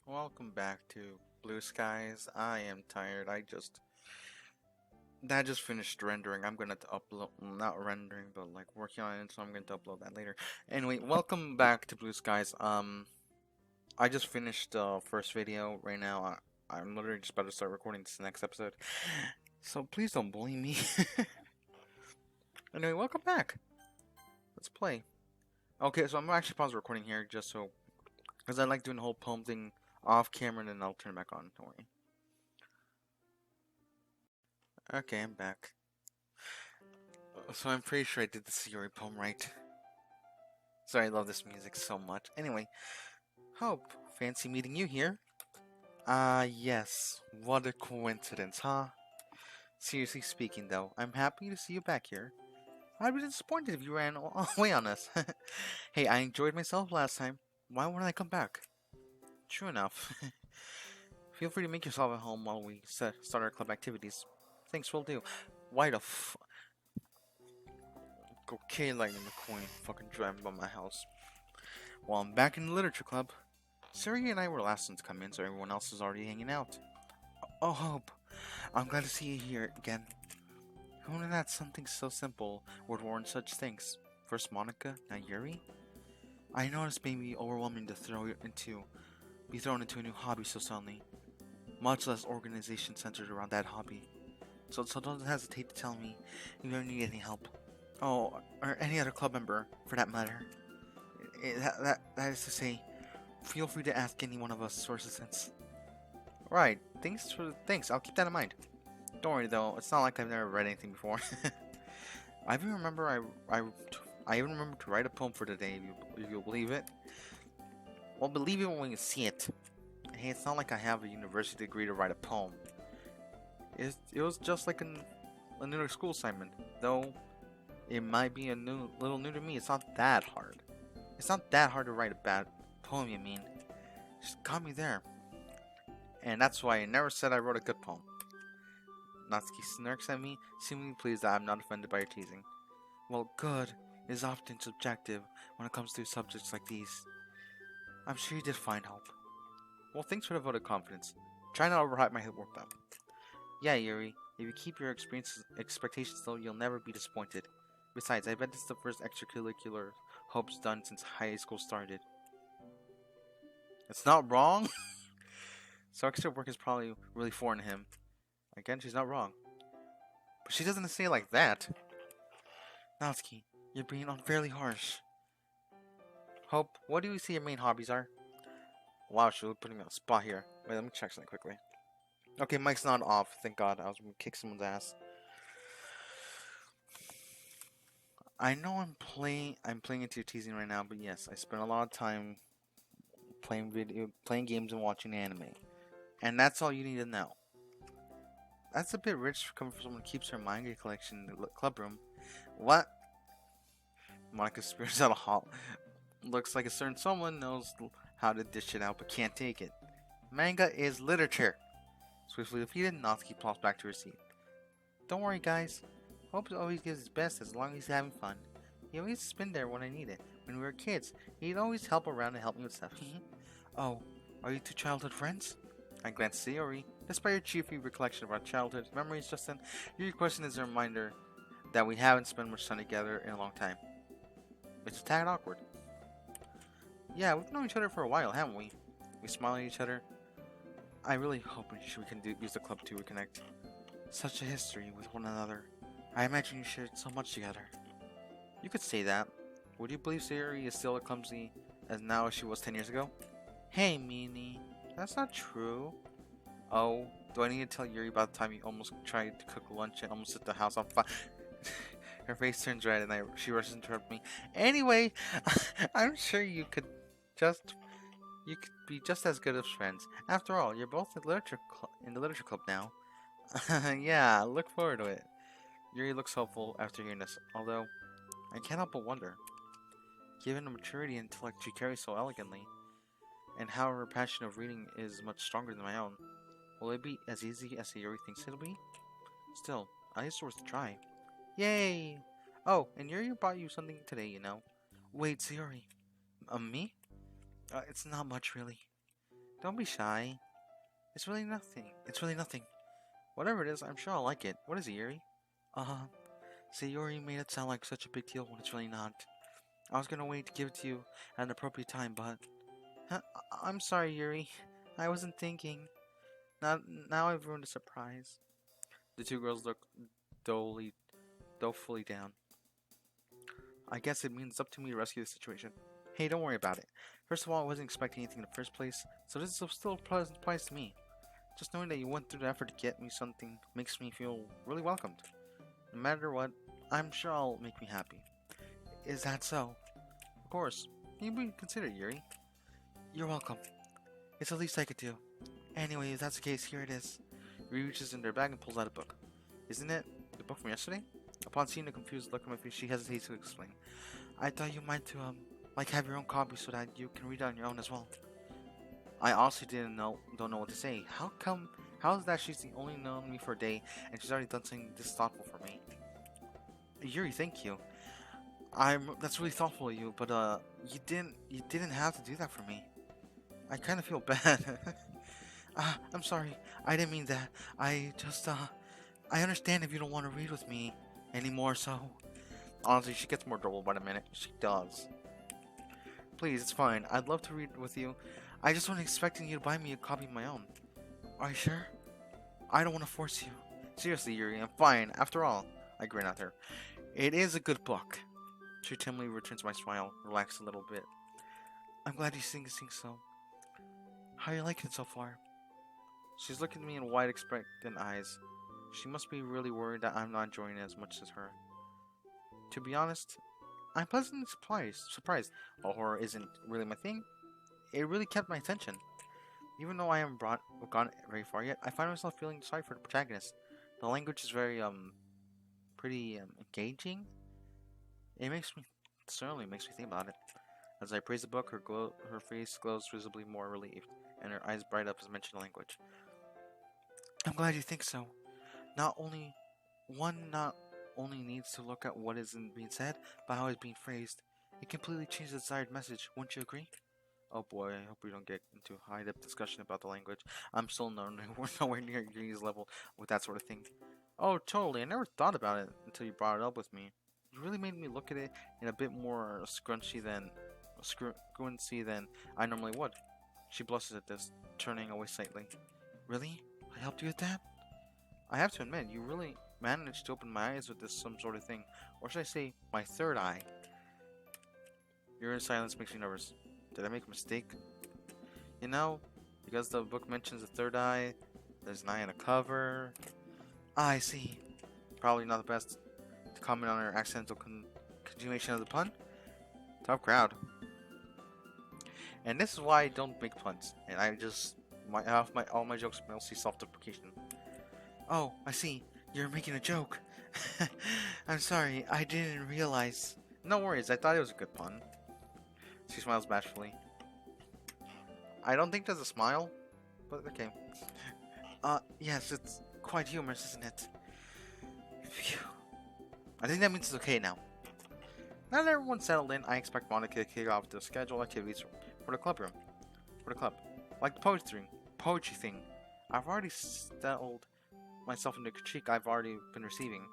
Welcome back to Blue Skies. I am tired. Just finished rendering. I'm gonna upload, not rendering, but like working on it, so I'm going to upload that later. Anyway, welcome back to Blue Skies. I just finished the first video right now. I'm literally just about to start recording this next episode, so please don't bully me. Anyway, welcome back. Let's play. Okay, so I'm gonna actually pause the recording here just so, because I like doing the whole poem thing off camera, and then I'll turn it back on. Don't worry. Okay, I'm back. So I'm pretty sure I did the Sayori poem right. Sorry, I love this music so much. Anyway, Hope, fancy meeting you here. Yes. What a coincidence, huh? Seriously speaking, though, I'm happy to see you back here. I'd be disappointed if you ran away on us. Hey, I enjoyed myself last time. Why wouldn't I come back? True enough. Feel free to make yourself at home while we start our club activities. Thanks, will do. Why the f... Okay, Lightning McQueen fucking driving by my house. Well, I'm back in the literature club. Sayori and I were last ones to come in, so everyone else is already hanging out. Oh, Hope, I'm glad to see you here again. Who knew that something so simple would warrant such things? First Monica, now Yuri? I know it's maybe overwhelming to be thrown into a new hobby so suddenly, much less organization centered around that hobby. So don't hesitate to tell me if you ever need any help. Oh, or any other club member, for that matter. That is to say, feel free to ask any one of us for assistance. Right, thanks, I'll keep that in mind. Don't worry though, it's not like I've never read anything before. I even remember I even remember to write a poem for today, if you'll believe it. Well, believe it when you see it. Hey, it's not like I have a university degree to write a poem. It was just like a new school assignment, though it might be little new to me. It's not that hard. It's not that hard to write a bad poem, you mean. Just got me there. And that's why I never said I wrote a good poem. Natsuki smirks at me, seemingly pleased that I'm not offended by her teasing. Well, good is often subjective when it comes to subjects like these. I'm sure you did fine, Hope. Well, thanks for the vote of confidence. Try not to overhype my work though. Yeah, Yuri, if you keep your expectations low, you'll never be disappointed. Besides, I bet this is the first extracurricular Hope's done since high school started. It's not wrong? So extra work is probably really foreign to him. Again, she's not wrong. But she doesn't say it like that. Natsuki, you're being unfairly harsh. Hope, what do you see your main hobbies are? Wow, she's really putting me on the spot here. Wait, let me check something quickly. Okay, mic's not off. Thank God. I was gonna kick someone's ass. I know I'm playing into your teasing right now, but yes, I spend a lot of time playing games and watching anime. And that's all you need to know. That's a bit rich coming from someone who keeps her manga collection in the club room. What? Monica spears out a hall. Looks like a certain someone knows how to dish it out but can't take it. Manga is literature. Swiftly defeated, Natsuki plops back to her seat. Don't worry, guys. Hope always gives his best as long as he's having fun. He always has been there when I need it. When we were kids, he'd always help around and help me with stuff. Oh, are you two childhood friends? I glanced at Sayori. Despite your cheery recollection of our childhood memories just then, your question is a reminder that we haven't spent much time together in a long time. It's a tad awkward. Yeah, we've known each other for a while, haven't we? We smile at each other. I really hope we can use the club to reconnect. Such a history with one another. I imagine you shared so much together. You could say that. Would you believe Sayori is still as clumsy as now as she was 10 years ago? Hey, Meanie. That's not true. Oh, do I need to tell Yuri about the time you almost tried to cook lunch and almost set the house on fire? Her face turns red and she rushes to interrupt me. Anyway, I'm sure you could be just as good as friends. After all, you're both in the literature club now. Yeah, I look forward to it. Yuri looks hopeful after hearing this, although I can't help but wonder, given the maturity and intellect she carries so elegantly, and how her passion of reading is much stronger than my own, will it be as easy as Yuri thinks it'll be? Still, at least it's worth a try. Yay! Oh, and Yuri brought you something today, you know. Wait, Sayori. Me? It's not much, really. Don't be shy. It's really nothing. It's really nothing. Whatever it is, I'm sure I'll like it. What is it, Yuri? Uh, Sayori made it sound like such a big deal when it's really not. I was gonna wait to give it to you at an appropriate time, but... I'm sorry, Yuri. I wasn't thinking. Now I've ruined the surprise. The two girls look dolefully down. I guess it means it's up to me to rescue the situation. Hey, don't worry about it. First of all, I wasn't expecting anything in the first place, so this is still a pleasant surprise to me. Just knowing that you went through the effort to get me something makes me feel really welcomed. No matter what, I'm sure I'll make me happy. Is that so? Of course. You be considered, Yuri. You're welcome. It's the least I could do. Anyway, if that's the case, here it is. Yuri reaches in their bag and pulls out a book. Isn't it the book from yesterday? Upon seeing the confused look on my face, she hesitates to explain. I thought you might to, have your own copy so that you can read it on your own as well. I honestly don't know what to say. How is that she's the only known me for a day and she's already done something this thoughtful for me? Yuri, thank you. That's really thoughtful of you, but you didn't have to do that for me. I kind of feel bad. I'm sorry. I didn't mean that. I understand if you don't want to read with me anymore, so... Honestly, she gets more adorable by the minute. She does. Please, it's fine. I'd love to read with you. I just wasn't expecting you to buy me a copy of my own. Are you sure? I don't want to force you. Seriously, Yuri, I'm fine. After all, I grin at her. It is a good book. She timidly returns my smile, relaxed a little bit. I'm glad you think so. How are you liking it so far? She's looking at me in wide, expectant eyes. She must be really worried that I'm not enjoying it as much as her. To be honest, I'm pleasantly surprised. While horror isn't really my thing, it really kept my attention. Even though I haven't gone very far yet, I find myself feeling sorry for the protagonist. The language is very, pretty, engaging. It certainly makes me think about it. As I praise the book, her face glows visibly more relieved, and her eyes bright up as mentioned language. I'm glad you think so. Not only needs to look at what isn't being said, but how it's being phrased. It completely changes the desired message, wouldn't you agree? Oh boy, I hope we don't get into high-depth discussion about the language. I'm still nowhere near Yuri's level with that sort of thing. Oh, totally, I never thought about it until you brought it up with me. You really made me look at it in a bit more scruncy than I normally would. She blushes at this, turning away slightly. Really? I helped you with that? I have to admit, you really managed to open my eyes with this some sort of thing. Or should I say, my third eye? Your silence makes me nervous. Did I make a mistake? You know, because the book mentions the third eye, there's an eye on the cover. I see. Probably not the best to comment on her accidental continuation of the pun. Tough crowd. And this is why I don't make puns. And I just... all my jokes mostly self-deprecation. Oh, I see. You're making a joke. I'm sorry, I didn't realize. No worries, I thought it was a good pun. She smiles bashfully. I don't think there's a smile, but okay. Yes, it's quite humorous, isn't it? Phew. I think that means it's okay now. Now that everyone's settled in, I expect Monica to kick off the scheduled activities for the club room. For the club. Like the poetry thing. I've already settled myself in the critique I've already been receiving.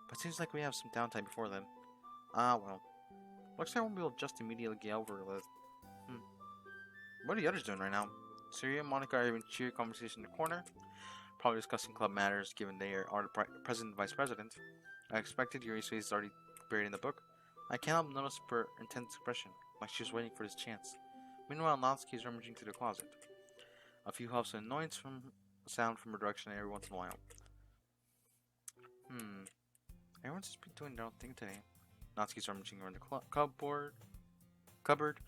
But it seems like we have some downtime before then. Ah, well. Looks like I won't be able to just immediately get over it. What are the others doing right now? Sayori and Monica are having a cheery conversation in the corner. Probably discussing club matters, given they are the president and vice president. I expected Yuri's face is already buried in the book. I can't help notice her intense expression, like she was waiting for this chance. Meanwhile, Natsuki is rummaging through the closet. A few huffs and annoyance from sound from her direction every once in a while. Everyone's just been doing their own thing today. Natsuki's rummaging around the cupboard,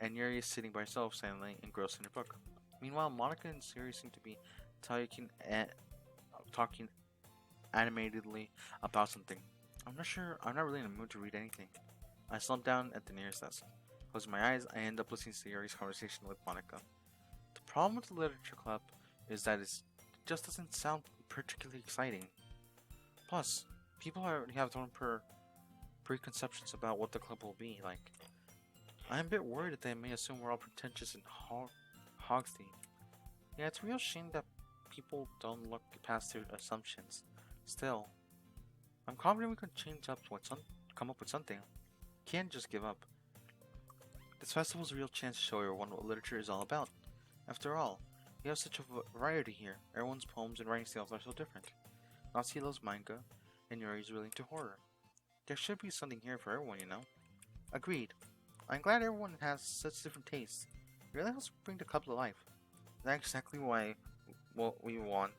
and Yuri is sitting by herself, silently engrossed in her book. Meanwhile, Monica and Sayori seem to be talking animatedly about something. I'm not really in the mood to read anything. I slump down at the nearest desk. Closing my eyes, I end up listening to Sayori's conversation with Monica. The problem with the literature club is that it just doesn't sound particularly exciting. Plus, people already have their own preconceptions about what the club will be like. I'm a bit worried that they may assume we're all pretentious and Hogsty. Yeah, it's a real shame that people don't look past their assumptions. Still, I'm confident we can come up with something. Can't just give up. This festival's a real chance to show everyone what literature is all about. After all, we have such a variety here. Everyone's poems and writing styles are so different. Natsuki loves manga, and Yuri is really into horror. There should be something here for everyone, you know? Agreed. I'm glad everyone has such different tastes. It really helps bring the club to life. That's exactly what we want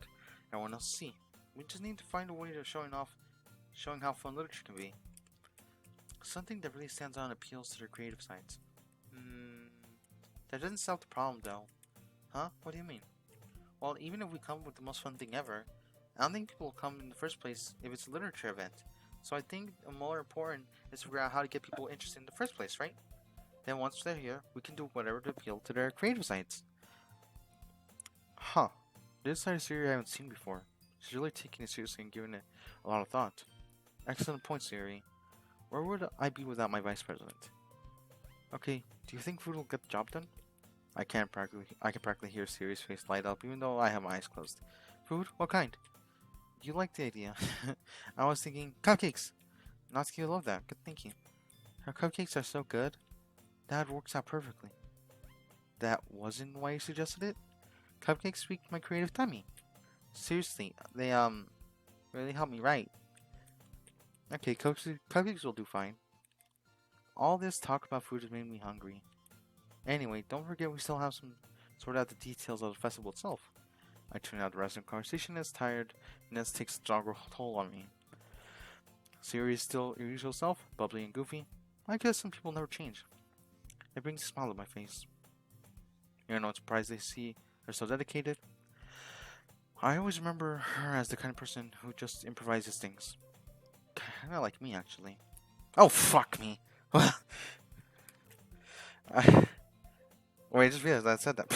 everyone else to see. We just need to find a way of showing how fun literature can be. Something that really stands out and appeals to their creative sides. That doesn't solve the problem though. Huh? What do you mean? Well, even if we come up with the most fun thing ever, I don't think people will come in the first place if it's a literature event. So I think more important is to figure out how to get people interested in the first place, right? Then once they're here, we can do whatever to appeal to their creative sides. Huh. This side of Sayori I haven't seen before. She's really taking it seriously and giving it a lot of thought. Excellent point, Sayori. Where would I be without my vice president? Okay, do you think food will get the job done? I can practically hear Sayori's face light up even though I have my eyes closed. Food? What kind? You like the idea. I was thinking cupcakes. Natsuki will love that. Good thinking. Her cupcakes are so good. That works out perfectly. That wasn't why you suggested it? Cupcakes speak my creative tummy. Seriously, they really help me write. Okay, cupcakes will do fine. All this talk about food has made me hungry. Anyway, don't forget we still have some sort out the details of the festival itself. I tune out the rest of the conversation as tired, and this takes a stronger toll on me. Sayori is still your usual self, bubbly and goofy. I guess some people never change. It brings a smile to my face. You're not surprised they see her so dedicated. I always remember her as the kind of person who just improvises things. Kinda like me, actually. Oh, fuck me! Wait, I just realized I said that.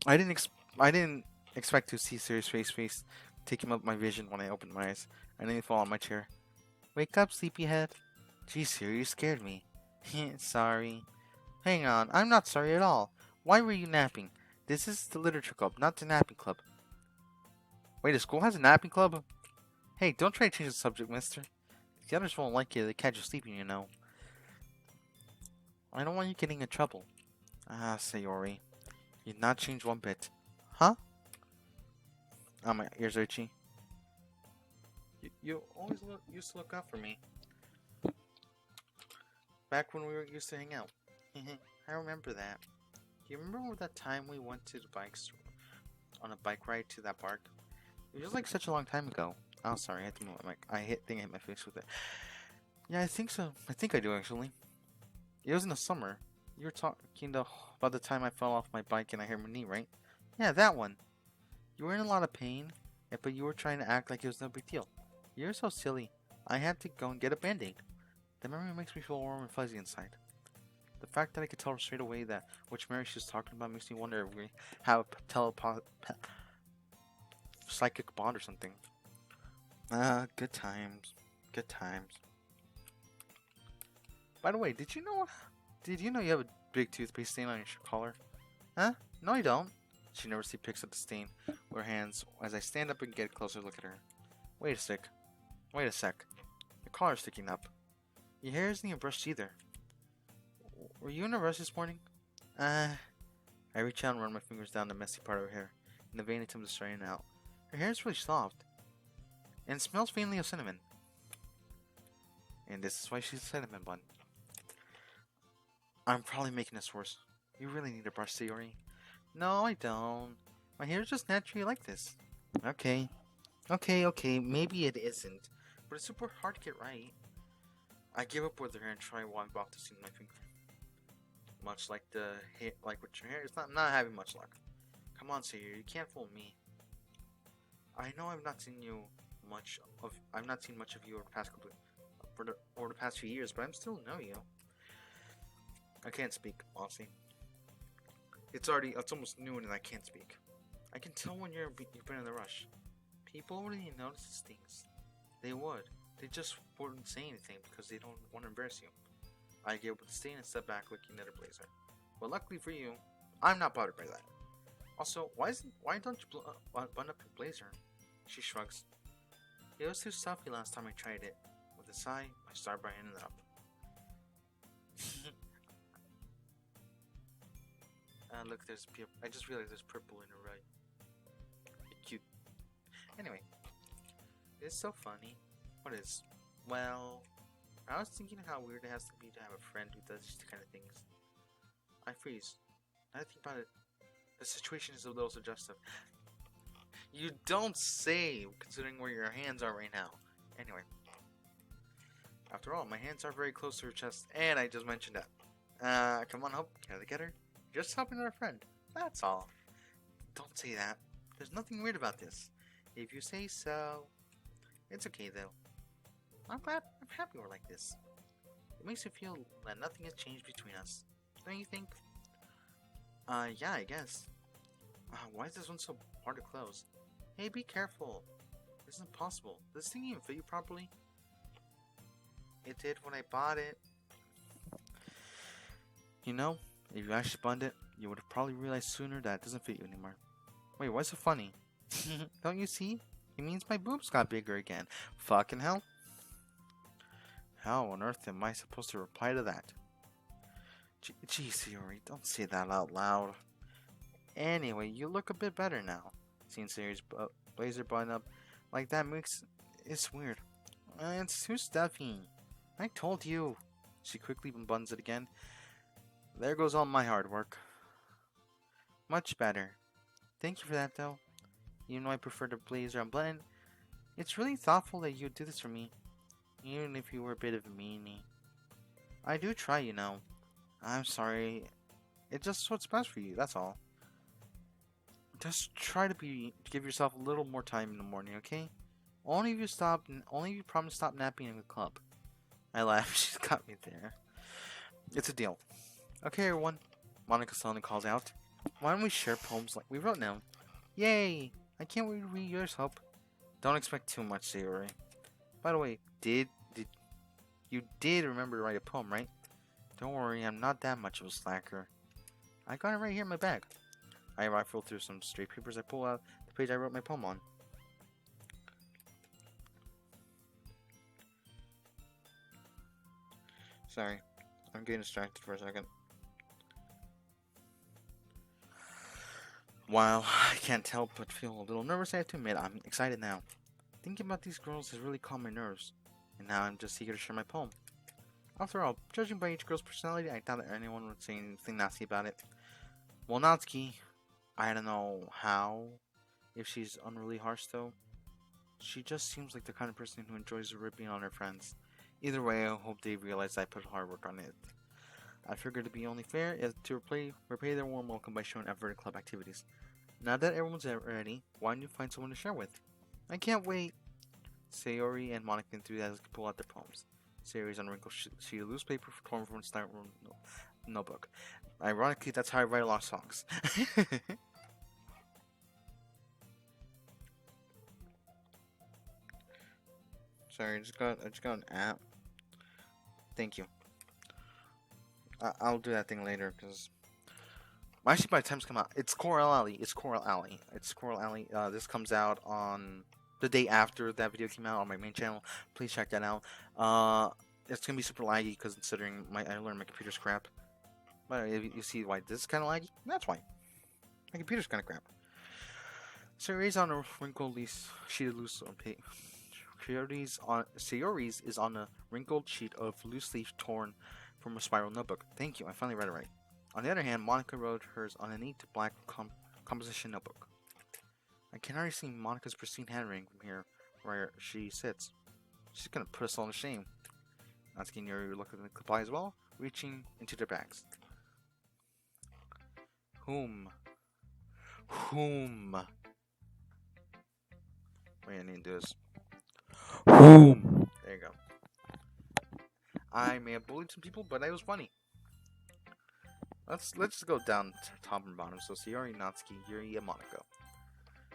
I didn't expect to see Sayori's face taking up my vision when I opened my eyes. I didn't fall on my chair. Wake up, sleepyhead. Gee, Sayori, you scared me. Sorry. Hang on, I'm not sorry at all. Why were you napping? This is the literature club, not the napping club. Wait, the school has a napping club? Hey, don't try to change the subject, mister. The others won't like it. They catch you sleeping, you know. I don't want you getting in trouble. Ah, Sayori. You've not changed one bit. Huh? Oh, my ears are itchy. You always used to look out for me. Back when we used to hang out. I remember that. You remember that time we went to the bikes on a bike ride to that park? It was like such a long time ago. Oh, sorry, I think I hit my face with it. Yeah, I think so. I think I do, actually. It was in the summer. You were talking about the time I fell off my bike and I hurt my knee, right? Yeah, that one. You were in a lot of pain, but you were trying to act like it was no big deal. You're so silly. I had to go and get a band-aid. The memory makes me feel warm and fuzzy inside. The fact that I could tell her straight away that which Mary she's talking about makes me wonder if we have a psychic bond or something. Good times. Good times. By the way, did you know you have a big toothpaste stain on your collar? Huh? No, I don't. She nervously picks up the stain with her hands as I stand up and get a closer look at her. Wait a sec. Your collar's sticking up. Your hair isn't even brushed either. Were you in a rush this morning? I reach out and run my fingers down the messy part of her hair in the vain attempt to straighten it out. Her hair is really soft. And smells faintly of cinnamon. And this is why she's a cinnamon bun. I'm probably making this worse. You really need a brush, Sayori. No, I don't. My hair is just naturally like this. Okay, maybe it isn't. But it's super hard to get right. I give up with her hair and try to wipe off the stain with my finger. Much like with your hair, I'm not having much luck. Come on, Sayori, you can't fool me. I know I've not seen much of you over the past few years, but I'm still know you. I can't speak, honestly. It's almost noon and I can't speak. I can tell when you've been in a rush. People already notice these things. They would. They just wouldn't say anything because they don't want to embarrass you. I get up with the stain and step back looking at her blazer. But luckily for you, I'm not bothered by that. Also, why don't you button up your blazer? She shrugs. It was too stuffy last time I tried it. With a sigh, I start brightening it up. Look, I just realized there's purple in her eye. Cute. Anyway, it's so funny. What is? Well, I was thinking how weird it has to be to have a friend who does these kind of things. I freeze. Now that I think about it, the situation is a little suggestive. You don't say, considering where your hands are right now. Anyway. After all, my hands are very close to her chest, and I just mentioned that. Come on, Hope. Can I get her? Just helping our friend. That's all. Don't say that. There's nothing weird about this. If you say so. It's okay, though. I'm happy we're like this. It makes me feel that nothing has changed between us. Don't you think? Yeah, I guess. Why is this one so hard to close? Hey, be careful. This isn't possible. Does this thing even fit you properly? It did when I bought it. You know, if you actually bought it, you would have probably realized sooner that it doesn't fit you anymore. Wait, what's so funny? Don't you see? It means my boobs got bigger again. Fucking hell. How on earth am I supposed to reply to that? Gee, Sayori, don't say that out loud. Anyway, you look a bit better now. Seeing Sayori's blazer button up like that it's weird. It's too stuffy. I told you. She quickly unbuttons it again. There goes all my hard work. Much better. Thank you for that, though. Even though I prefer the blazer unbuttoned, it's really thoughtful that you do this for me. Even if you were a bit of a meanie. I do try, you know. I'm sorry. It's just what's best for you, that's all. Just try to give yourself a little more time in the morning, okay? Only if you promise to stop napping in the club. I laugh. She's got me there. It's a deal. Okay, everyone. Monica suddenly calls out. Why don't we share poems like we wrote now? Yay! I can't wait to read yours, Hope. Don't expect too much, Sayori. By the way, you did remember to write a poem, right? Don't worry, I'm not that much of a slacker. I got it right here in my bag. I rifle through some stray papers. I pull out the page I wrote my poem on. Sorry, I'm getting distracted for a second. While I can't help but feel a little nervous, I have to admit, I'm excited now. Thinking about these girls has really calmed my nerves, and now I'm just eager to share my poem. After all, judging by each girl's personality, I doubt that anyone would say anything nasty about it. Well, Natsuki, I don't know how, if she's unruly harsh though. She just seems like the kind of person who enjoys ripping on her friends. Either way, I hope they realize I put hard work on it. I figured it'd be only fair is to repay their warm welcome by showing effort at club activities. Now that everyone's ready, why don't you find someone to share with? I can't wait! Sayori and Monica enthusiastically pull out their poems. Sayori's on a wrinkled sheet of loose paper torn from a notebook. Ironically, that's how I write a lot of songs. Sorry, I just got an app. Thank you. I'll do that thing later because actually by the time it's come out, it's Coral Alley. This comes out on the day after that video came out on my main channel. Please check that out. It's gonna be super laggy because considering I learned my computer's crap. But if you see why this is kind of laggy, that's why. My computer's kind of crap. Sayori's on a wrinkled sheet of loose paper. Sayori's is on a wrinkled sheet of loose leaf torn from a spiral notebook. Thank you, I finally read it right. On the other hand, Monica wrote hers on a neat black composition notebook. I can already see Monica's pristine handwriting from here where she sits. She's gonna put us all to shame. Natsuki and Yuri look at the reply as well, reaching into their bags. Whom? Wait, I need to do this. Whom? There you go. I may have bullied some people, but it was funny. Let's just go down to top and bottom. So Sayori, Natsuki, Yuri, and Monica.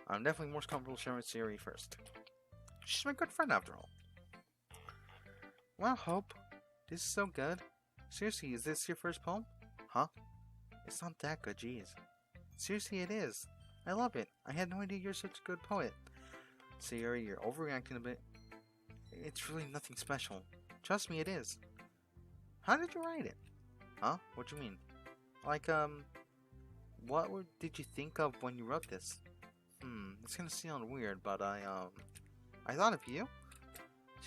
I'm definitely more comfortable sharing with Sayori first. She's my good friend after all. Well, Hope, this is so good. Seriously, is this your first poem? Huh? It's not that good, jeez. Seriously, it is. I love it. I had no idea you're such a good poet. Sayori, you're overreacting a bit. It's really nothing special. Trust me, it is. How did you write it? Huh? What do you mean? Like, did you think of when you wrote this? It's gonna sound weird, but I thought of you.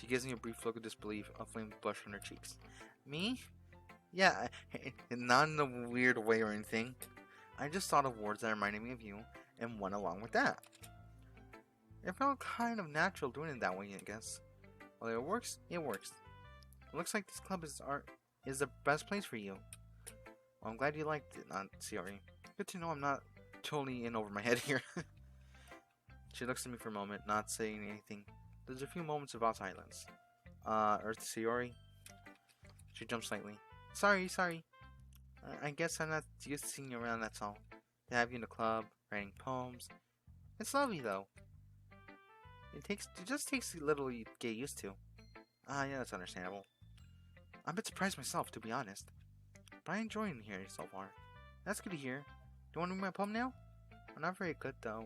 She gives me a brief look of disbelief, a flame blush on her cheeks. Me? Yeah, not in a weird way or anything. I just thought of words that reminded me of you, and went along with that. It felt kind of natural doing it that way, I guess. Well, it works, it works. It looks like this club is the best place for you. Well, I'm glad you liked it, Sayori. Good to know I'm not totally in over my head here. She looks at me for a moment, not saying anything. There's a few moments of silence. Earth Sayori? She jumps slightly. Sorry. I guess I'm not used to seeing you around, that's all. To have you in the club, writing poems. It's lovely, though. It just takes a little to get used to. Yeah, that's understandable. I'm a bit surprised myself, to be honest. But I'm enjoying it here so far. That's good to hear. Do you want to read my poem now? I'm not very good, though.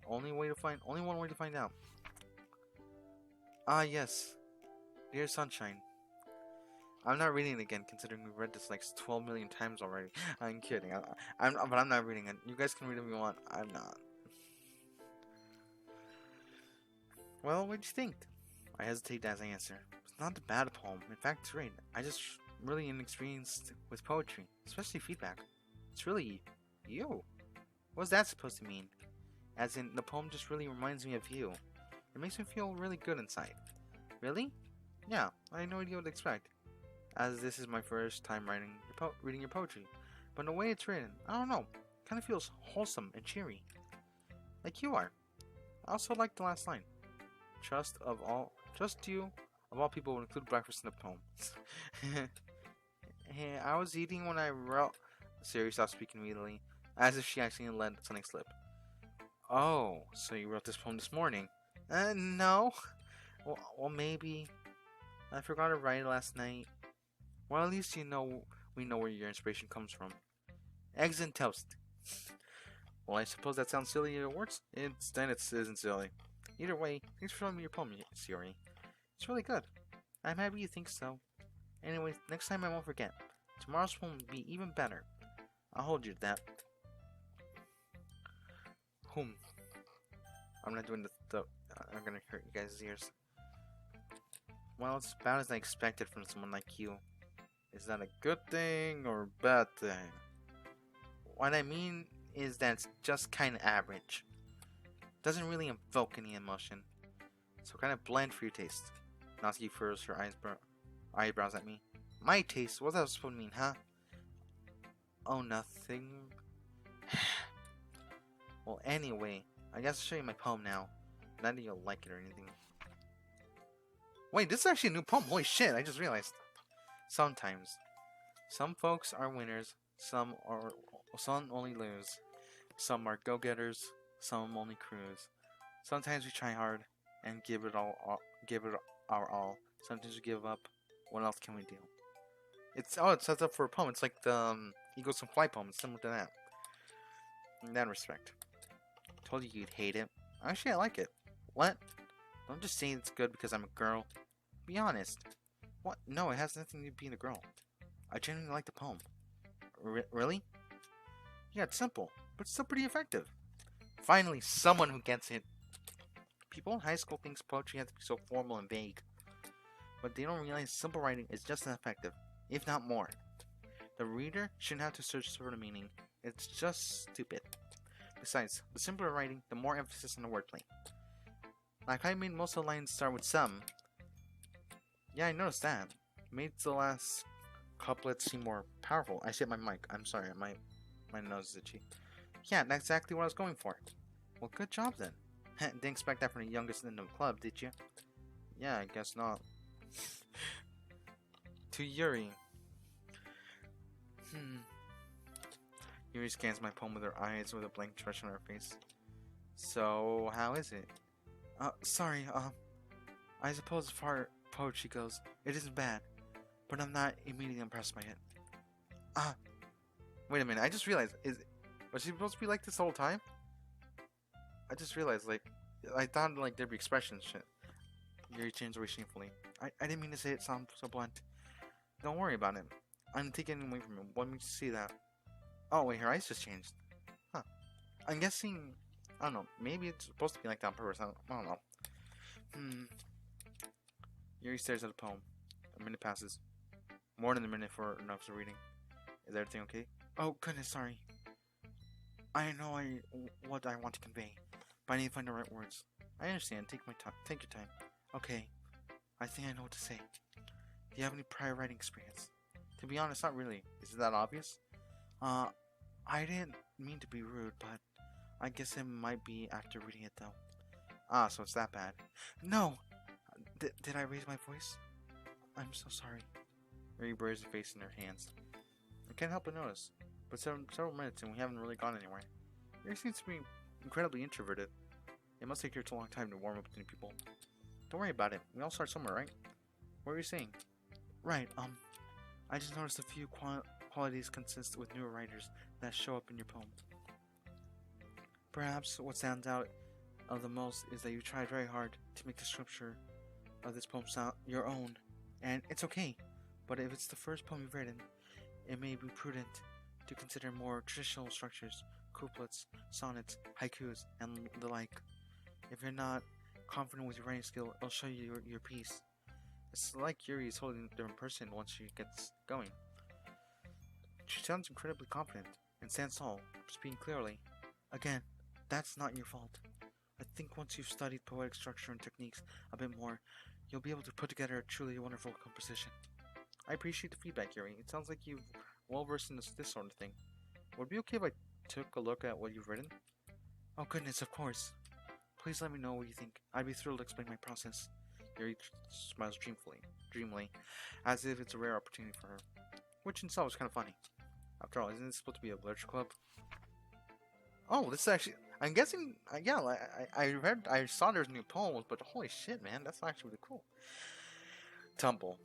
Only one way to find out. Yes. Dear Sunshine. I'm not reading it again, considering we've read this like 12 million times already. I'm kidding. But I'm not reading it. You guys can read it if you want. I'm not. Well, what do you think? I hesitate as I answer. It's not a bad poem. In fact, it's great. I just really inexperienced with poetry, especially feedback. It's really you. What's that supposed to mean? As in, the poem just really reminds me of you. It makes me feel really good inside. Really? Yeah, I had no idea what to expect. As this is my first time reading your poetry. But the way it's written, I don't know, kind of feels wholesome and cheery. Like you are. I also like the last line. Trust you, of all people, would include breakfast in the poem. Hey, I was eating when I wrote... Sayori stopped speaking immediately, as if she actually let something slip. Oh, so you wrote this poem this morning? No. Well, maybe. I forgot to write it last night. Well, at least we know where your inspiration comes from. Eggs and toast. Well, I suppose that sounds silly in words. It isn't silly. Either way, thanks for showing me your poem, Sayori. It's really good. I'm happy you think so. Anyway, next time I won't forget. Tomorrow's poem will be even better. I'll hold you to that. I'm not doing I'm gonna hurt you guys' ears. Well, it's about as I expected from someone like you. Is that a good thing or a bad thing? What I mean is that it's just kinda average. Doesn't really invoke any emotion. So kinda bland for your taste. Natsuki furrows her eyebrows at me. My taste? What's that supposed to mean, huh? Oh, nothing. Well, anyway, I guess I'll show you my poem now. Not that you'll like it or anything. Wait, this is actually a new poem. Holy shit, I just realized. Sometimes. Some folks are winners. Some only lose. Some are go-getters. Some only cruise. Sometimes we try hard and give it our all. Sometimes we give up. What else can we do? It sets up for a poem. It's like the Eagles Can Fly poem. It's similar to that. In that respect. Told you you'd hate it. Actually, I like it. What? Don't just say it's good because I'm a girl. Be honest. What? No, it has nothing to do with being a girl. I genuinely like the poem. Really? Yeah, it's simple, but still pretty effective. Finally, someone who gets it. People in high school think poetry has to be so formal and vague. But they don't realize simple writing is just as effective, if not more. The reader shouldn't have to search for the meaning. It's just stupid. Besides, the simpler writing, the more emphasis on the wordplay. Like I made most of the lines start with some. Yeah, I noticed that. It made the last couplets seem more powerful. I hit my mic. I'm sorry, my nose is itchy. Yeah, that's exactly what I was going for. Well, good job then. Didn't expect that from the youngest in the club, did you? Yeah, I guess not. To Yuri. Yuri scans my poem with her eyes with a blank expression on her face. So, how is it? Sorry, I suppose as far as poetry goes, it isn't bad, but I'm not immediately impressed by it. Wait a minute, I just realized, was she supposed to be like this the whole time? I just realized, like, I thought, like, there'd be expressions shit. Yuri turns away shamefully. I didn't mean to say it sound so blunt. Don't worry about it. I'm taking it away from him. Want me to see that? Oh, wait, her eyes just changed. Huh. I'm guessing, I don't know, maybe it's supposed to be like that on purpose. I don't know. Yuri stares at the poem. A minute passes. More than a minute for enough of reading. Is everything okay? Oh, goodness, sorry. I know what I want to convey, but I need to find the right words. I understand. Take my time. Take your time. Okay. I think I know what to say. Do you have any prior writing experience? To be honest, not really. Is it that obvious? I didn't mean to be rude, but I guess it might be after reading it, though. Ah, so it's that bad. No! Did I raise my voice? I'm so sorry. Yuri buries her face in her hands. I can't help but notice, but several minutes and we haven't really gone anywhere. Yuri seems to be incredibly introverted. It must take her a long time to warm up to new people. Don't worry about it. We all start somewhere, right? What were you saying? Right, I just noticed a few qualities consist with newer writers that show up in your poem. Perhaps what stands out the most is that you tried very hard to make the structure of this poem sound your own, and it's okay. But if it's the first poem you've written, it may be prudent to consider more traditional structures, couplets, sonnets, haikus, and the like. If you're not confident with your writing skill, it'll show you your piece. It's like Yuri is holding a different person once she gets going. She sounds incredibly confident and stands tall, speaking clearly. Again, that's not your fault. I think once you've studied poetic structure and techniques a bit more, you'll be able to put together a truly wonderful composition. I appreciate the feedback, Yuri. It sounds like you've well versed in this sort of thing. Would it be okay if I took a look at what you've written? Oh goodness, of course. Please let me know what you think. I'd be thrilled to explain my process. Yuri smiles dreamily, as if it's a rare opportunity for her. Which in itself is kind of funny. After all, isn't this supposed to be a literature club? Oh, this is actually... I'm guessing... yeah, I saw there's new poems, but holy shit, man, that's actually really cool. Tumble.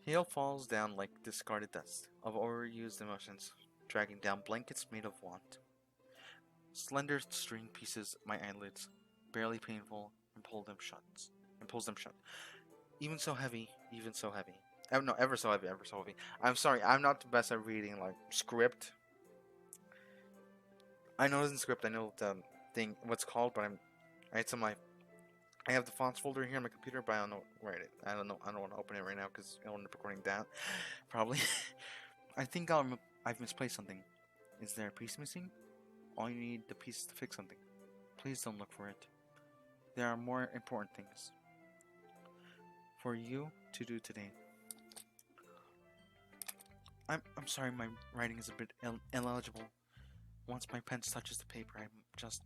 Hail falls down like discarded dust of overused emotions, dragging down blankets made of want. Slender string pieces my eyelids, barely painful, and pulls them shut. Even so heavy. Oh, no, ever so heavy. I'm sorry, I'm not the best at reading, like, script. I know it isn't script, I know the thing, what's called, but I have the fonts folder here on my computer, but I don't know where it is. I don't want to open it right now, because I want to recording that, probably. I think I've misplaced something. Is there a piece missing? All you need the piece to fix something. Please don't look for it. There are more important things for you to do today. I'm sorry, my writing is a bit illegible. Once my pen touches the paper, I just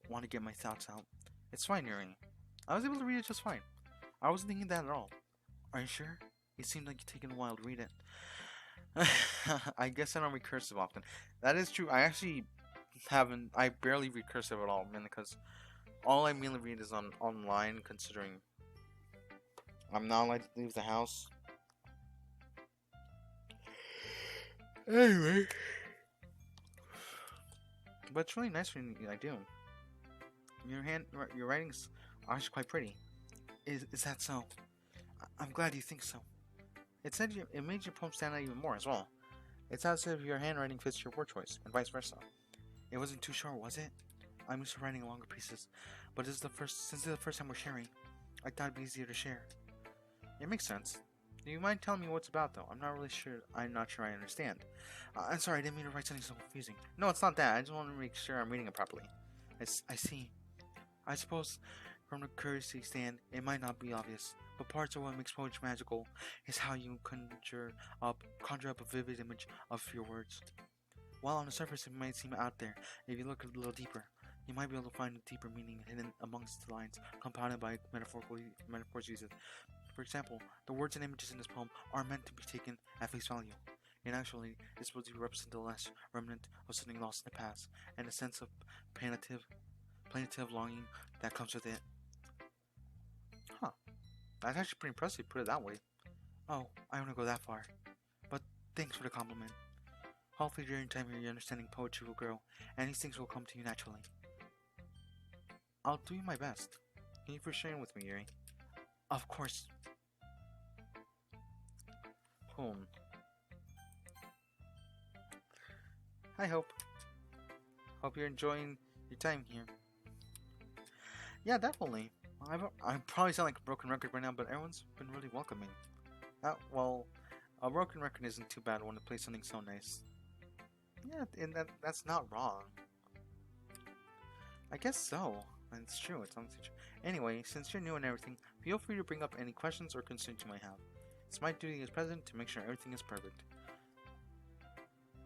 want to get my thoughts out. It's fine, Yuri. I was able to read it just fine. I wasn't thinking that at all. Are you sure? It seemed like you're taking a while to read it. I guess I don't read cursive often. That is true. I actually I barely read cursive at all, mainly because all I mainly read is online, considering I'm not allowed to leave the house. Anyway. But it's really nice when I do. Your writing's actually quite pretty. Is that so? I'm glad you think so. It made your poem stand out even more as well. It's as if your handwriting fits your word choice, and vice versa. It wasn't too short, was it? I'm used to writing longer pieces, but since this is the first time we're sharing, I thought it'd be easier to share. It makes sense. Do you mind telling me what it's about, though? I'm not sure I understand. I'm sorry, I didn't mean to write something so confusing. No, it's not that. I just want to make sure I'm reading it properly. I see. I suppose, from the courtesy stand, it might not be obvious, but parts of what makes poetry magical is how you conjure up a vivid image of your words. While on the surface it might seem out there, if you look a little deeper, you might be able to find a deeper meaning hidden amongst the lines, compounded by metaphors used. For example, the words and images in this poem are meant to be taken at face value, and actually, it's supposed to represent the last remnant of something lost in the past, and a sense of plaintive longing that comes with it. Huh. That's actually pretty impressive, put it that way. Oh, I don't want to go that far. But thanks for the compliment. Hopefully during time here your understanding poetry will grow, and these things will come to you naturally. I'll do my best. Thank you for sharing with me, Yuri. Of course. Poem. Hi, Hope. Hope you're enjoying your time here. Yeah, definitely. I probably sound like a broken record right now, but everyone's been really welcoming. Well, a broken record isn't too bad when to play something so nice. Yeah, and that's not wrong. I guess so. It's true, it's honestly true. Anyway, since you're new and everything, feel free to bring up any questions or concerns you might have. It's my duty as president to make sure everything is perfect.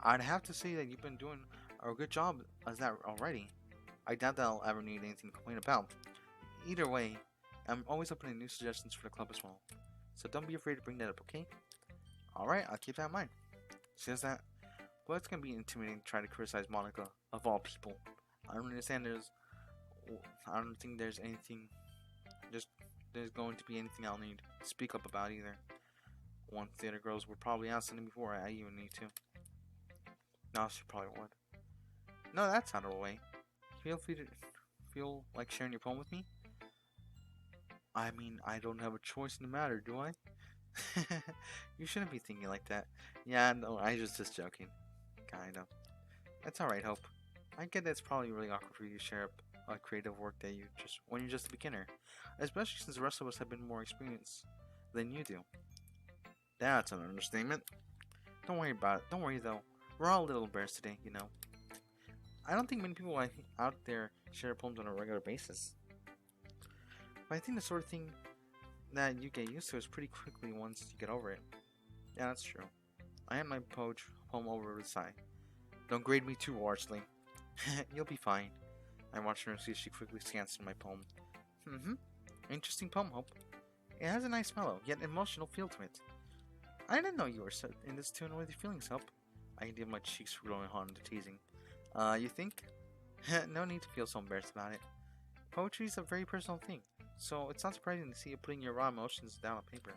I'd have to say that you've been doing a good job as that already. I doubt that I'll ever need anything to complain about. Either way, I'm always open to new suggestions for the club as well. So don't be afraid to bring that up, okay? Alright, I'll keep that in mind. Says that, well, it's gonna be intimidating to try to criticize Monica, of all people. I don't understand I don't think there's anything, there's going to be anything I'll need to speak up about either. Once the other girls would probably ask something before I even need to. No, she probably would. No, that's out of the way. Feel like sharing your poem with me? I mean, I don't have a choice in the matter, do I? You shouldn't be thinking like that. Yeah, no, I was just joking. Kinda. That's alright, Hope. I get that it's probably really awkward for you to share a creative work that when you're just a beginner. Especially since the rest of us have been more experienced than you do. That's an understatement. Don't worry about it. Don't worry though. We're all a little embarrassed today, you know. I don't think many people out there share poems on a regular basis. But I think the sort of thing that you get used to is pretty quickly once you get over it. Yeah, that's true. I had my poem over with a sigh. Don't grade me too harshly. You'll be fine. I watched her see she quickly scans through my poem. Interesting poem, Hope. It has a nice mellow, yet emotional feel to it. I didn't know you were set in this tune with your feelings, Hope. I did my cheeks glowing hot into teasing. You think? No need to feel so embarrassed about it. Poetry is a very personal thing, so it's not surprising to see you putting your raw emotions down on paper.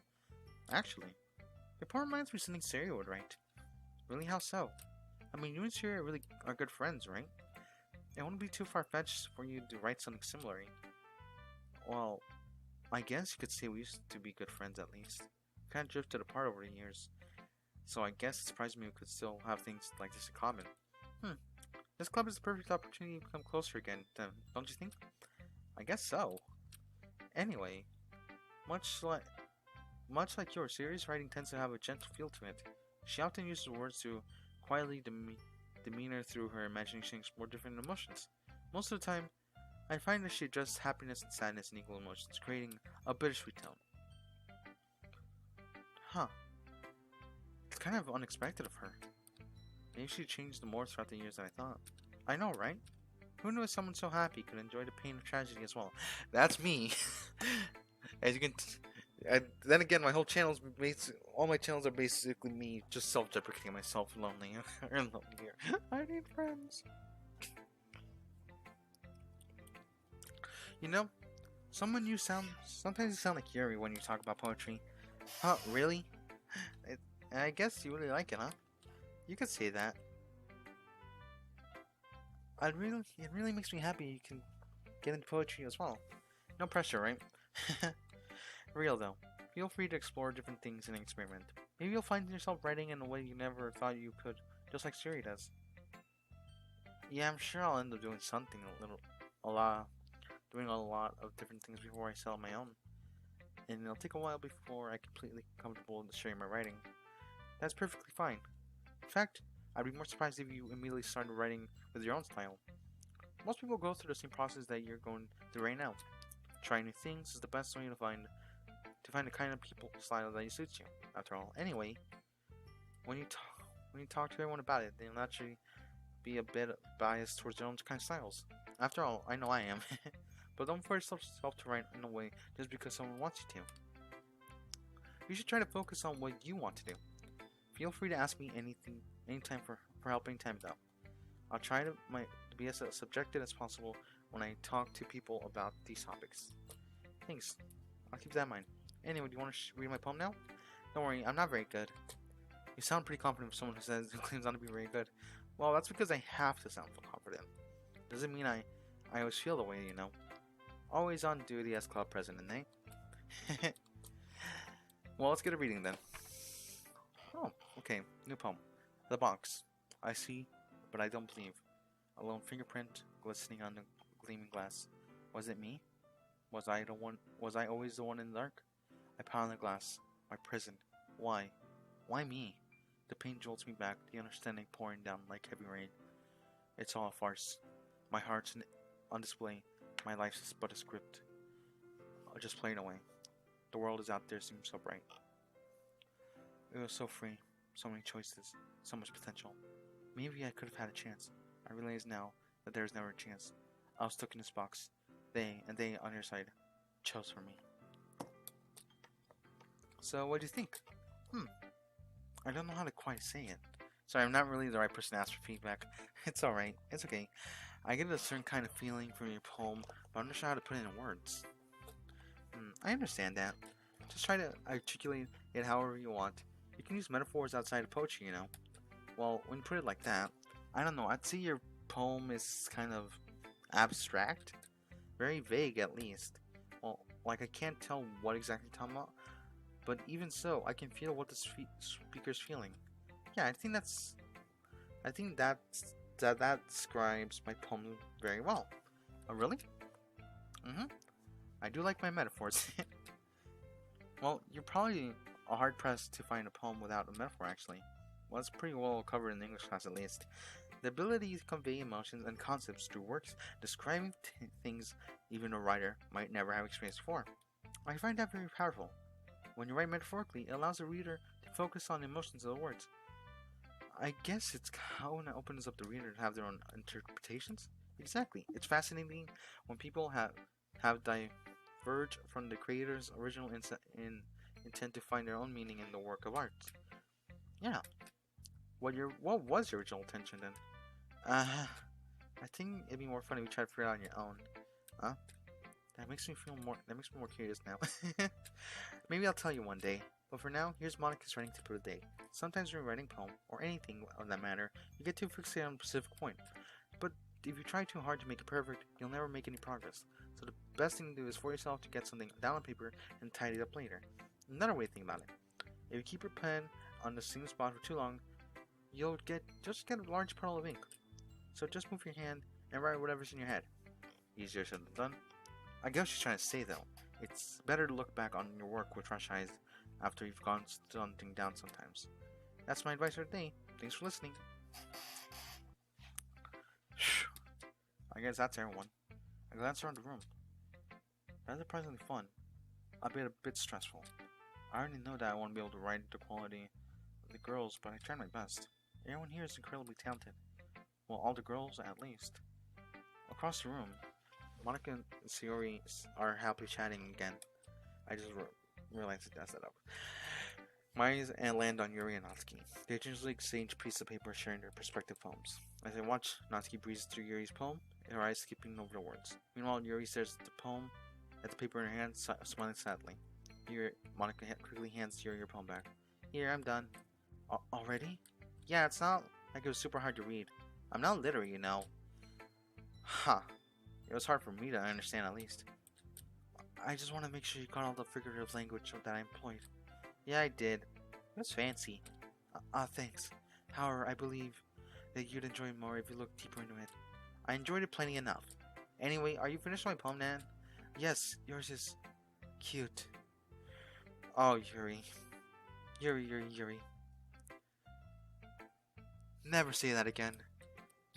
Actually, your poem reminds me of something Sayori would write. Really, how so? I mean, you and Sayori really are good friends, right? It wouldn't be too far-fetched for you to write something similar. Well, I guess you could say we used to be good friends at least. We kind of drifted apart over the years, so I guess it surprised me we could still have things like this in common. This club is the perfect opportunity to become closer again, don't you think? I guess so. Anyway, much like yours, Sayori's writing tends to have a gentle feel to it. She often uses words to quietly demean her through her imagination and explore different emotions. Most of the time, I find that she addresses happiness and sadness in equal emotions, creating a bittersweet tone. Huh. It's kind of unexpected of her. Maybe she changed more throughout the years than I thought. I know, right? Who knew someone so happy could enjoy the pain of tragedy as well? That's me. As you can, then again, my whole channel's all my channels are basically me just self-deprecating myself, lonely or lonelier. I need friends. You know, sometimes you sound like Yuri when you talk about poetry. Huh? Really? I guess you really like it, huh? You could say that. It really makes me happy you can get into poetry as well. No pressure, right? Real though. Feel free to explore different things and experiment. Maybe you'll find yourself writing in a way you never thought you could, just like Siri does. Yeah, I'm sure I'll end up doing something doing a lot of different things before I sell my own. And it'll take a while before I'm completely comfortable in sharing my writing. That's perfectly fine. In fact, I'd be more surprised if you immediately started writing with your own style. Most people go through the same process that you're going through right now. Trying new things is the best way to find the kind of people style that suits you. After all, anyway, when you talk to everyone about it, they'll naturally be a bit biased towards their own kind of styles. After all, I know I am. But don't force yourself to write in a way just because someone wants you to. You should try to focus on what you want to do. Feel free to ask me anytime for help anytime though. I'll try to be as subjective as possible when I talk to people about these topics. Thanks. I'll keep that in mind. Anyway, do you want to read my poem now? Don't worry, I'm not very good. You sound pretty confident for someone who claims not to be very good. Well, that's because I have to sound confident. Doesn't mean I always feel the way, you know. Always on duty as club president, eh? Well, let's get a reading then. Oh, okay. New poem. The box. I see, but I don't believe. A lone fingerprint glistening on the gleaming glass. Was it me? Was I always the one in the dark? I pound the glass. My prison. Why? Why me? The pain jolts me back, the understanding pouring down like heavy rain. It's all a farce. My heart's on display. My life's but a script. Just playing away. The world is out there seems so bright. It was so free. So many choices. So much potential. Maybe I could have had a chance. I realize now that there was never a chance. I was stuck in this box. They on your side chose for me. So what do you think? I don't know how to quite say it. Sorry, I'm not really the right person to ask for feedback. It's alright. It's okay. I get a certain kind of feeling from your poem, but I'm not sure how to put it in words. I understand that. Just try to articulate it however you want. You can use metaphors outside of poetry, you know. Well, when you put it like that, I don't know. I'd say your poem is kind of abstract. Very vague, at least. Well, like I can't tell what exactly you're talking about. But even so, I can feel what the speaker's feeling. Yeah, I think that describes my poem very well. Oh, really? I do like my metaphors. Well, you're probably hard-pressed to find a poem without a metaphor, actually. Well, it's pretty well covered in the English class, at least. The ability to convey emotions and concepts through works describing things even a writer might never have experienced before. I find that very powerful. When you write metaphorically, it allows the reader to focus on the emotions of the words. I guess it's how it opens up the reader to have their own interpretations. Exactly. It's fascinating when people have diverged from the creator's original intent to find their own meaning in the work of art. Yeah. What was your original intention then? I think it'd be more fun if you try to figure it out on your own. Huh? That makes me more curious now. Maybe I'll tell you one day. But for now, here's Monica's writing tip of the day. Sometimes when you're writing a poem, or anything of that matter, you get too fixated on a specific point. But if you try too hard to make it perfect, you'll never make any progress. So the best thing to do is for yourself to get something down on paper and tidy it up later. Another way to think about it. If you keep your pen on the same spot for too long, you'll just get a large puddle of ink. So just move your hand and write whatever's in your head. Easier said than done. I get what she's trying to say though. It's better to look back on your work with fresh eyes after you've gone something down sometimes. That's my advice for today. Thanks for listening. I guess that's everyone. I glanced around the room. That's surprisingly fun. A bit stressful. I already know that I won't be able to write the quality of the girls, but I tried my best. Everyone here is incredibly talented. Well, all the girls, at least. Across the room, Monica and Sayori are happily chatting again. I just realized to dust that up. My eyes land on Yuri and Natsuki. They gingerly exchange pieces of paper sharing their respective poems. As I watch, Natsuki breezes through Yuri's poem, her eyes skipping over the words. Meanwhile, Yuri stares at the paper in her hand, smiling sadly. Monica quickly hands Yuri your poem back. Here, I'm done. Already? Yeah, it's not like it was super hard to read. I'm not literate, you know. Ha! It was hard for me to understand, at least. I just want to make sure you got all the figurative language that I employed. Yeah, I did. It was fancy. Thanks. However, I believe that you'd enjoy it more if you looked deeper into it. I enjoyed it plenty enough. Anyway, are you finished with my poem, Nan? Yes, yours is cute. Oh, Yuri. Yuri. Never say that again.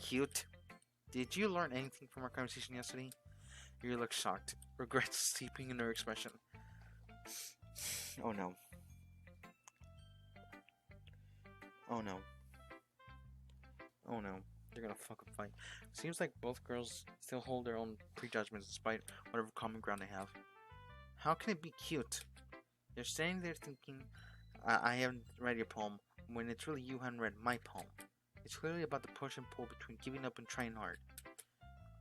Cute. Did you learn anything from our conversation yesterday? Yuri looked shocked, regret seeping in her expression. Oh no. They're gonna fucking fight. Seems like both girls still hold their own prejudgments despite whatever common ground they have. How can it be cute? You're standing there thinking, I haven't read your poem, when it's really you haven't read my poem. It's clearly about the push and pull between giving up and trying hard.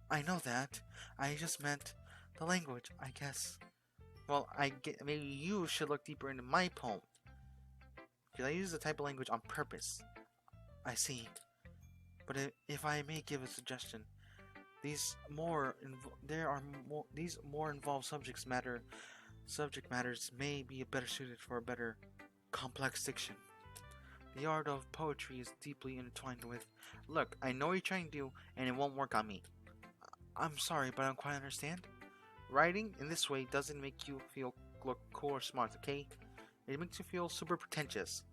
I know that. I just meant the language, I guess. Well, maybe you should look deeper into my poem. because I use the type of language on purpose. I see. But if I may give a suggestion, these more involved subject matters may be better suited for a better complex diction. The art of poetry is deeply intertwined with. Look, I know what you're trying to do, and it won't work on me. I'm sorry, but I don't quite understand. Writing in this way doesn't make you look cool or smart, okay? It makes you feel super pretentious.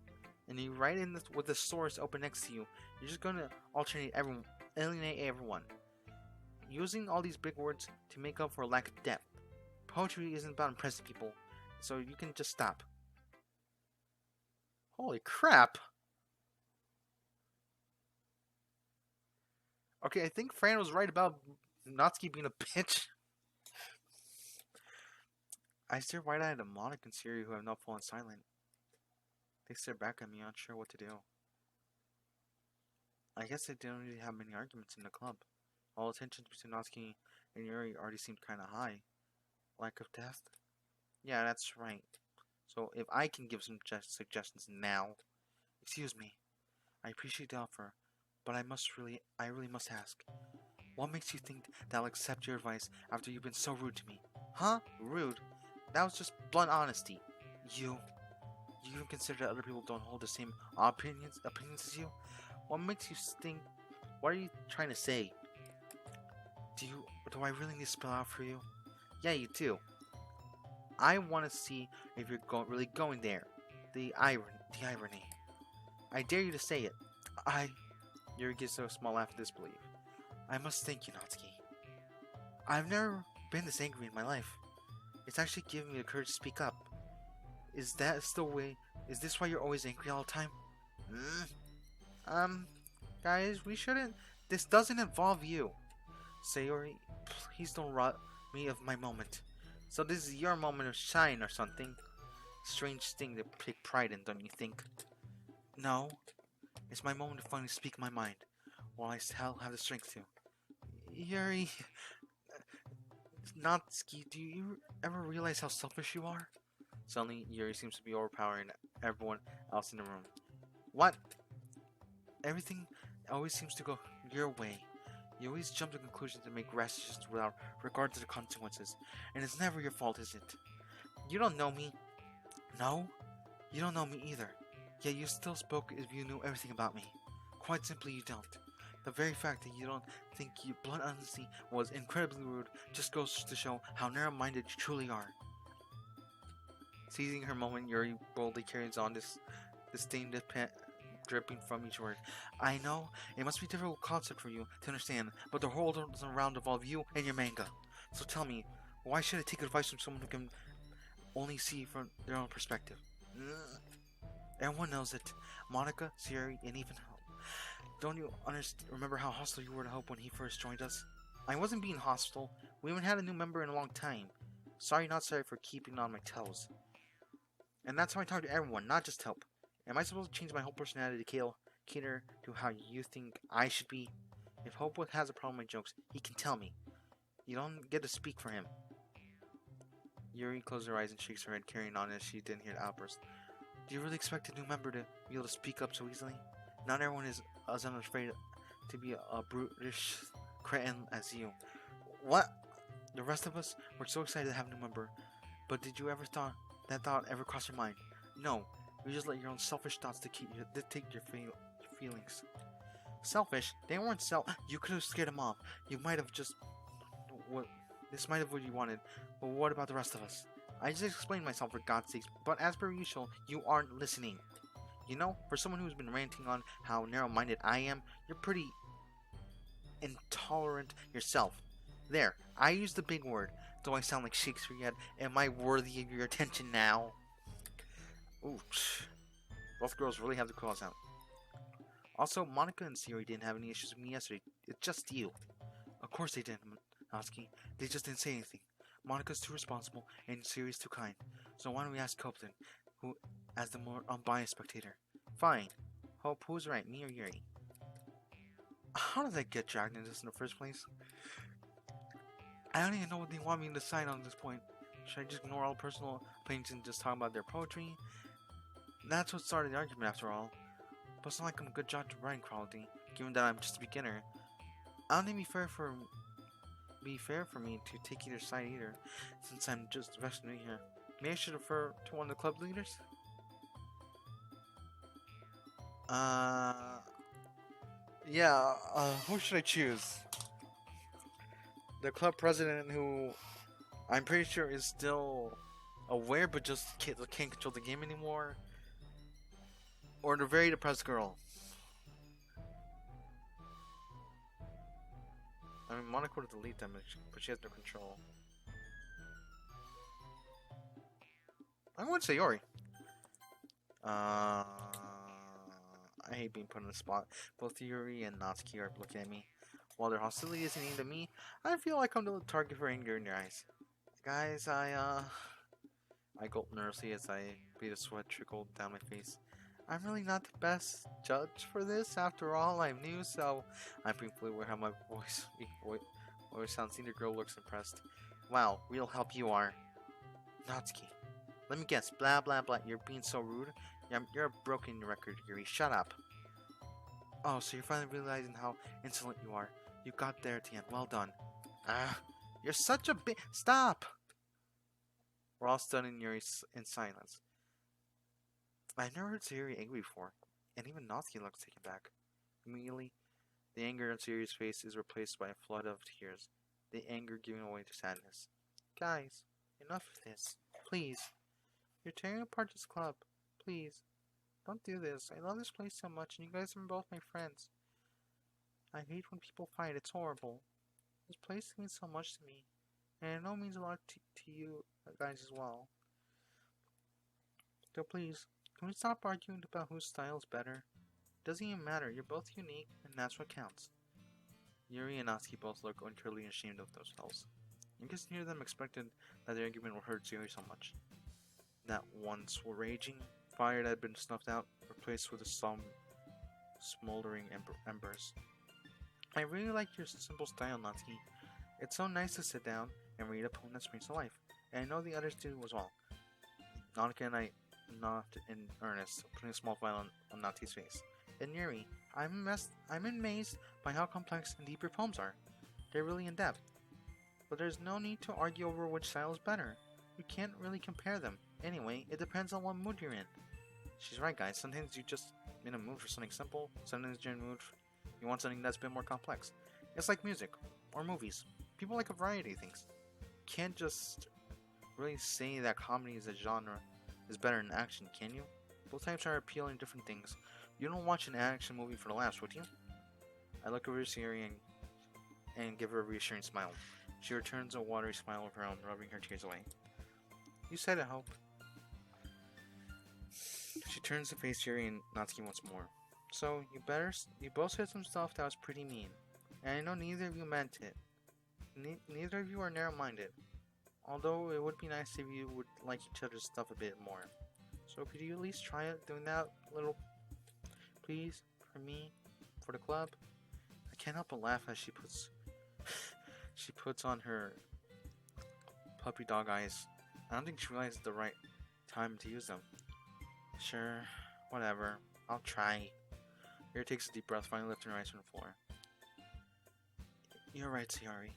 And you write in with the source open next to you, you're just gonna alienate everyone. Using all these big words to make up for a lack of depth. Poetry isn't about impressing people, so you can just stop. Holy crap! Okay, I think Fran was right about Natsuki being a bitch. I stare wide-eyed at Monica and Sayori, who have not fallen silent. They stare back at me, unsure what to do. I guess they didn't really have many arguments in the club. All tensions between Natsuki and Yuri already seemed kinda high. Lack of depth? Yeah, that's right. So if I can give some suggestions now. Excuse me. I appreciate the offer, but I really must ask. What makes you think that I'll accept your advice after you've been so rude to me? Huh? Rude? That was just blunt honesty. You even consider that other people don't hold the same opinions as you? What makes you think? What are you trying to say? Do I really need to spell out for you? Yeah, you do. I want to see if you're really going there. The irony. I dare you to say it. Yuri gives a small laugh of disbelief. I must thank you, Natsuki. I've never been this angry in my life. It's actually giving me the courage to speak up. Is this why you're always angry all the time? Guys, we shouldn't. This doesn't involve you. Sayori, please don't rob me of my moment. So this is your moment of shine or something? Strange thing to take pride in, don't you think? No. It's my moment to finally speak my mind, while I still have the strength to. Yuri... Natsuki, do you ever realize how selfish you are? Suddenly, Yuri seems to be overpowering everyone else in the room. What? Everything always seems to go your way. You always jump to conclusions and rash decisions without regard to the consequences. And it's never your fault, is it? You don't know me. No? You don't know me either. Yet you still spoke as if you knew everything about me. Quite simply, you don't. The very fact that you don't think your blunt honesty was incredibly rude just goes to show how narrow-minded you truly are. Seizing her moment, Yuri boldly carries on this disdain dripping from each word. I know, it must be a difficult concept for you to understand, but the whole world around involve you and your manga. So tell me, why should I take advice from someone who can only see from their own perspective? Everyone knows it. Monica, Sayori, and even Hope. Don't you remember how hostile you were to Hope when he first joined us? I wasn't being hostile. We haven't had a new member in a long time. Sorry, not sorry for keeping on my toes. And that's how I talk to everyone, not just Hope. Am I supposed to change my whole personality to cater to how you think I should be? If Hope has a problem with jokes, he can tell me. You don't get to speak for him. Yuri closes her eyes and shakes her head, carrying on as she didn't hear the outburst. Do you really expect a new member to be able to speak up so easily? Not everyone is as unafraid to be a brutish cretin as you. What? The rest of us were so excited to have a new member. But did you ever that thought ever cross your mind? No. You just let your own selfish thoughts dictate your feelings. Selfish? They weren't You could have scared them off. You might have just... This might have what you wanted. But what about the rest of us? I just explained myself for God's sakes, but as per usual, you aren't listening. You know, for someone who's been ranting on how narrow-minded I am, you're pretty intolerant yourself. There, I used the big word. Do I sound like Shakespeare yet? Am I worthy of your attention now? Ooh, both girls really have the claws out. Also, Monica and Sayori didn't have any issues with me yesterday. It's just you. Of course they didn't, Natsuki. They just didn't say anything. Monica's too responsible and Sayori's too kind. So why don't we ask Hope then, who as the more unbiased spectator? Fine. Hope, who's right, me or Yuri? How did I get dragged into this in the first place? I don't even know what they want me to decide on this point. Should I just ignore all personal opinions and just talk about their poetry? That's what started the argument after all. But it's not like I'm a good judge of writing quality, given that I'm just a beginner. I don't think it'd be fair for me to take either side either, since I'm just a fresh new here. Maybe I should refer to one of the club leaders? Uh, yeah, who should I choose? The club president, who I'm pretty sure is still aware but just can't control the game anymore? Or the very depressed girl? I mean, Monaco would delete them, but she has no control. I'm going to Sayori. I hate being put on the spot. Both Yuri and Natsuki are looking at me. While their hostility isn't aimed at me, I feel like I'm the target for anger in their eyes. Guys, I gulp nervously as I feel the sweat trickle down my face. I'm really not the best judge for this. After all, I'm new, so I'm painfully aware how my voice sounds. Neither girl looks impressed. Wow, real help you are. Natsuki. Let me guess. Blah, blah, blah. You're being so rude. You're a broken record, Yuri. Shut up. Oh, so you're finally realizing how insolent you are. You got there at the end. Well done. You're such a Stop! We're all stunned in in silence. I've never heard Sayori angry before, and even Natsuki looks taken back. Immediately, the anger on Sayori's face is replaced by a flood of tears, the anger giving way to sadness. Guys, enough of this. Please. You're tearing apart this club. Please. Don't do this. I love this place so much, and you guys are both my friends. I hate when people fight. It's horrible. This place means so much to me, and I know it means a lot to you guys as well. So please, can we stop arguing about whose style is better? It doesn't even matter. You're both unique, and that's what counts. Yuri and Natsuki both look utterly ashamed of themselves. I guess neither of them expected that their argument would hurt Sayori so much. That once raging fire that had been snuffed out, replaced with some smoldering embers. I really like your simple style, Natsuki. It's so nice to sit down and read a poem that springs to life, and I know the others do as well. Nanika and I not in earnest, putting a small smile on Natsuki's face. And Yuri, I'm amazed by how complex and deep your poems are. They're really in depth. But there's no need to argue over which style is better. You can't really compare them. Anyway, it depends on what mood you're in. She's right, guys. Sometimes you're just in a mood for something simple. Sometimes you're in a mood you want something that's a bit more complex. It's like music or movies. People like a variety of things. You can't just really say that comedy as a genre is better than action, can you? Both types are appealing to different things. You don't watch an action movie for the laughs, would you? I look over at Sayori and give her a reassuring smile. She returns a watery smile of her own, rubbing her tears away. You said it, Hope. She turns to face Yuri and Natsuki once more. So, you both said some stuff that was pretty mean. And I know neither of you meant it. Neither of you are narrow-minded. Although, it would be nice if you would like each other's stuff a bit more. So, could you at least try doing that little please, for me, for the club? I can't help but laugh as she puts on her puppy dog eyes. I don't think she realizes the right time to use them. Sure, whatever. I'll try. Yuri takes a deep breath, finally lifting her eyes from the floor. You're right, Sayori.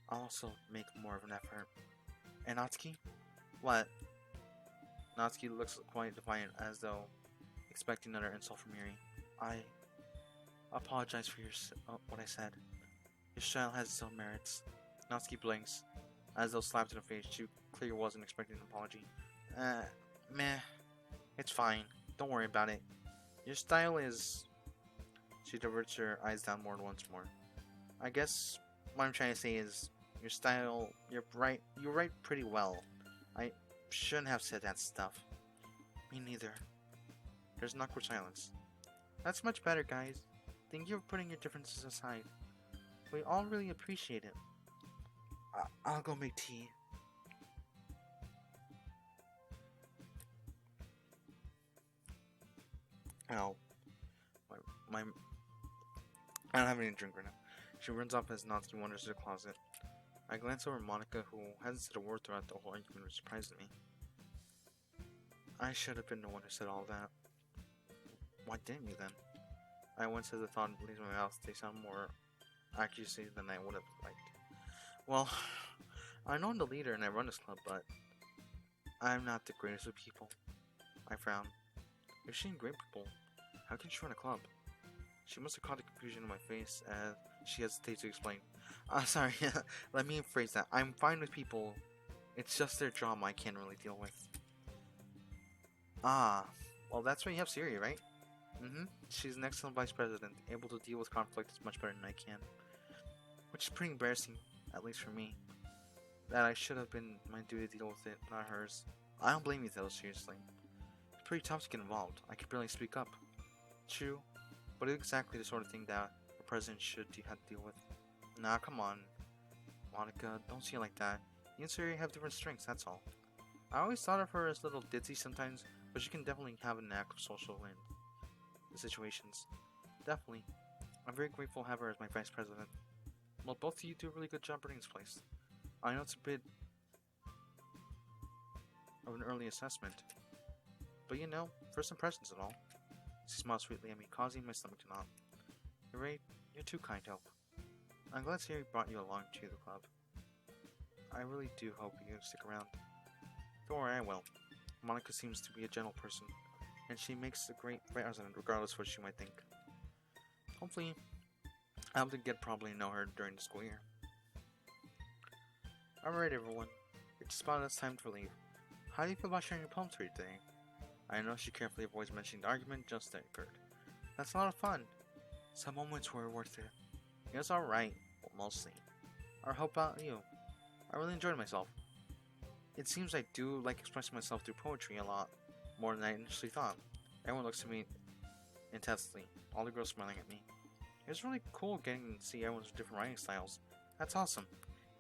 I'll also make more of an effort. And Natsuki? What? Natsuki looks quite defiant, as though expecting another insult from Yuri. I apologize for what I said. Your style has its own merits. Natsuki blinks, as though slapped in the face. She clearly wasn't expecting an apology. Meh. It's fine. Don't worry about it. Your style is... She diverts her eyes downward once more. I guess what I'm trying to say is, your style, you write pretty well. I shouldn't have said that stuff. Me neither. There's an awkward silence. That's much better, guys. Thank you for putting your differences aside. We all really appreciate it. I'll go make tea. Ow. I don't have any drink right now. She runs off as Natsuki wanders to the closet. I glance over at Monica, who hasn't said a word throughout the whole argument, which surprises me. I should have been the one who said all that. Why didn't you then? I once said the thought leaves my mouth. They sound more accuracy than I would have liked. Well, I know I'm the leader and I run this club, but I'm not the greatest of people. I frown. If she's great people, how can she run a club? She must have caught the confusion in my face as she hesitates to explain. Sorry, let me rephrase that. I'm fine with people. It's just their drama I can't really deal with. Ah, well that's why you have Sayori, right? She's an excellent vice president, able to deal with conflict much better than I can. Which is pretty embarrassing, at least for me. That I should have been my duty to deal with it, not hers. I don't blame you though, seriously. It's pretty tough to get involved. I could barely speak up. True, but it's exactly the sort of thing that a president should have to deal with. Nah, come on. Monica, don't see it like that. You and Sayori have different strengths, that's all. I always thought of her as a little ditzy sometimes, but she can definitely have a knack of social in the situations. Definitely. I'm very grateful to have her as my vice president. Well, both of you do a really good job running this place. I know it's a bit of an early assessment, but you know, first impressions and all. She smiles sweetly at me, causing my stomach to knot. You're right, you're too kind, Hope. I'm glad Sayori brought you along to the club. I really do hope you stick around. Don't worry, I will. Monica seems to be a gentle person, and she makes a great president regardless of what she might think. Hopefully, I'll have to get probably know her during the school year. Alright everyone, it's just about time to leave. How do you feel about sharing your poems for you today? I know she carefully avoids mentioning the argument just that occurred. That's a lot of fun. Some moments were worth it. It was alright, well, mostly. Or how about you? I really enjoyed myself. It seems I do like expressing myself through poetry a lot, more than I initially thought. Everyone looks at me intensely, all the girls smiling at me. It was really cool getting to see everyone's different writing styles. That's awesome.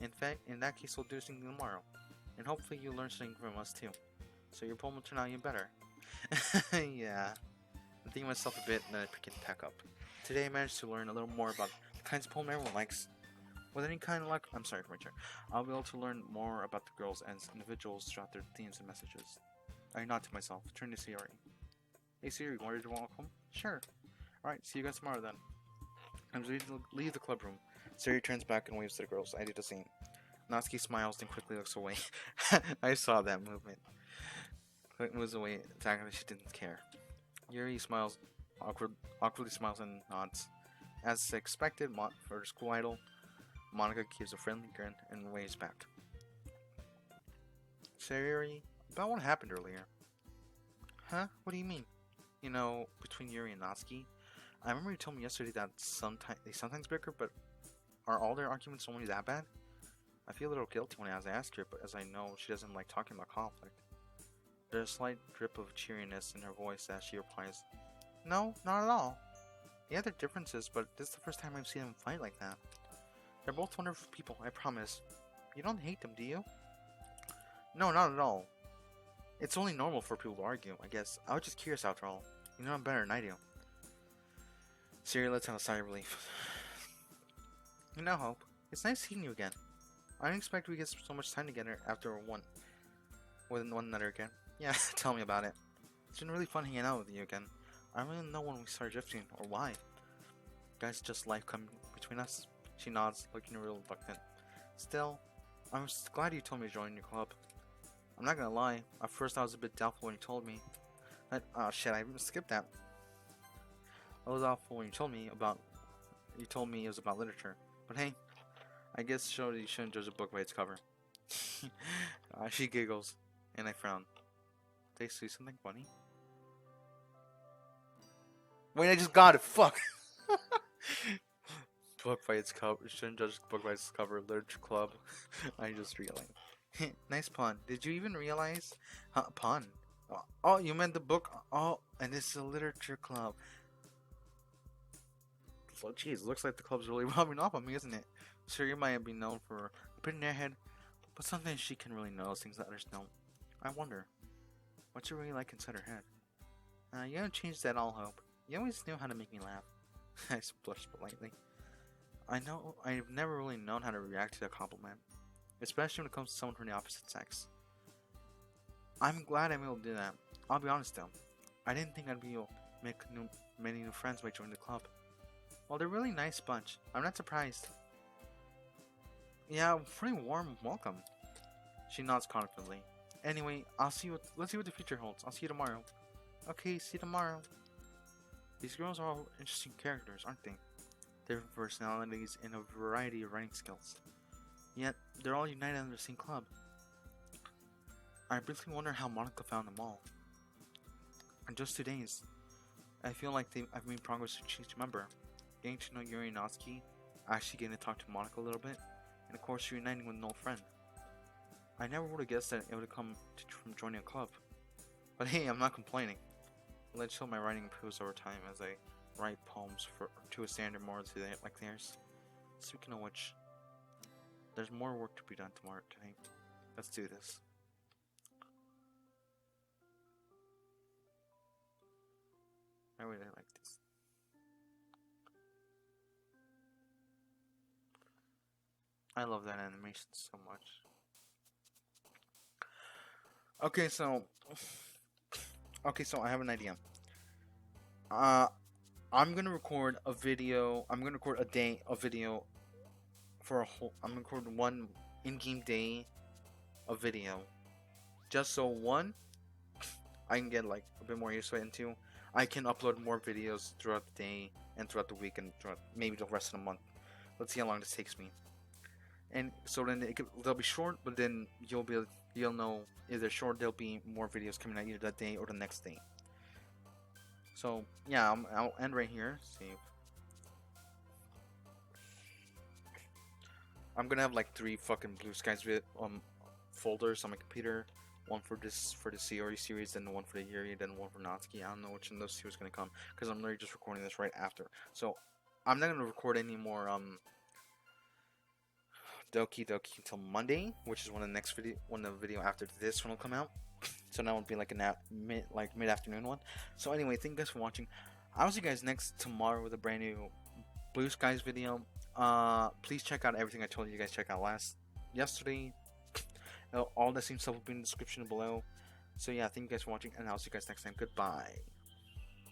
In fact, in that case we'll do something tomorrow. And hopefully you learn something from us too. So your poem will turn out even better. Yeah. I'm thinking myself a bit and then I can pack up. Today I managed to learn a little more about the kinds of poem everyone likes. With any kind of luck, I'm sorry for my turn, I'll be able to learn more about the girls as individuals throughout their themes and messages. I nod to myself, turn to Sayori. Hey Sayori, wanted to walk home? Sure. Alright, see you guys tomorrow then. I'm ready to leave the club room. Sayori turns back and waves to the girls. I do the same. Natsuki smiles then quickly looks away. I saw that movement. Quick moves away, exactly she didn't care. Yuri smiles, awkwardly smiles and nods. As expected, for the school idol, Monica gives a friendly grin and waves back. Sayori, about what happened earlier. Huh? What do you mean? You know, between Yuri and Natsuki? I remember you told me yesterday that they sometimes bicker, but are all their arguments only that bad? I feel a little guilty when I ask her, but as I know she doesn't like talking about conflict. There's a slight drip of cheeriness in her voice as she replies, No, not at all. Yeah, there are differences, but this is the first time I've seen them fight like that. They're both wonderful people, I promise. You don't hate them, do you? No, not at all. It's only normal for people to argue, I guess. I was just curious after all. You know them better than I do. Sayori lets out a sigh of relief. You know, Hope, it's nice seeing you again. I didn't expect we get so much time together after one another again. Yeah, tell me about it. It's been really fun hanging out with you again. I don't really know when we started drifting or why. Guys, just life coming between us. She nods, looking real reluctant. Still, I'm glad you told me to join your club. I'm not gonna lie, at first I was a bit doubtful when you told me. Oh shit, I skipped that. I was doubtful when you told me it was about literature. But hey, I guess it showed that you shouldn't judge a book by its cover. She giggles, and I frown. Did I say something funny? Wait, I just got it, fuck! Book by its cover. Shouldn't judge the book by its cover. Literature club. I just realized. Nice pun. Did you even realize? Pun. Oh, you meant the book? Oh, and this is a literature club. So, geez, looks like the club's really rubbing off on me, isn't it? Sure, you might be known for a bit in their head, but sometimes she can really notice things that others don't. I wonder, what's you really like inside her head? You haven't changed at all, Hope. You always knew how to make me laugh. I blushed politely. I know I've never really known how to react to a compliment, especially when it comes to someone from the opposite sex. I'm glad I'm able to do that. I'll be honest though, I didn't think I'd be able to make many new friends by joining the club. Well, they're a really nice bunch. I'm not surprised. Yeah, pretty warm welcome. She nods confidently. Anyway, let's see what the future holds. I'll see you tomorrow. Okay, see you tomorrow. These girls are all interesting characters, aren't they? Different personalities and a variety of writing skills. Yet, they're all united under the same club. I briefly wonder how Monica found them all. In just 2 days, I feel like I've made progress with each member. Getting to know Yuri and Natsuki, actually getting to talk to Monica a little bit, and of course reuniting with an old friend. I never would have guessed that it would have come from joining a club. But hey, I'm not complaining. Let's show my writing improves over time as I write poems to a standard more like theirs. Speaking of which, there's more work to be done tomorrow tonight. Let's do this. I really like this. I love that animation so much. Okay, so I have an idea. I'm gonna record a video. I'm gonna record a video for a whole. I'm gonna record one in-game day of video, just so one, I can get like a bit more used to it, and two, I can upload more videos throughout the day and throughout the week and throughout maybe the rest of the month. Let's see how long this takes me. And so then they'll be short, but then you'll know if they're short, there'll be more videos coming out either that day or the next day. So yeah, I'll end right here. Save. I'm gonna have like 3 fucking Blue Skies folders on my computer. One for the Sayori series, then one for the Yuri, then one for Natsuki. I don't know which of those 2 is gonna come because I'm literally just recording this right after. So I'm not gonna record any more Doki Doki until Monday, which is when the video after this one will come out. So now it'll be like a mid-afternoon one. So anyway, thank you guys for watching. I'll see you guys tomorrow with a brand new Blue Skies video. Please check out everything I told you guys check out yesterday. All the same stuff will be in the description below. So yeah, thank you guys for watching, and I'll see you guys next time. Goodbye.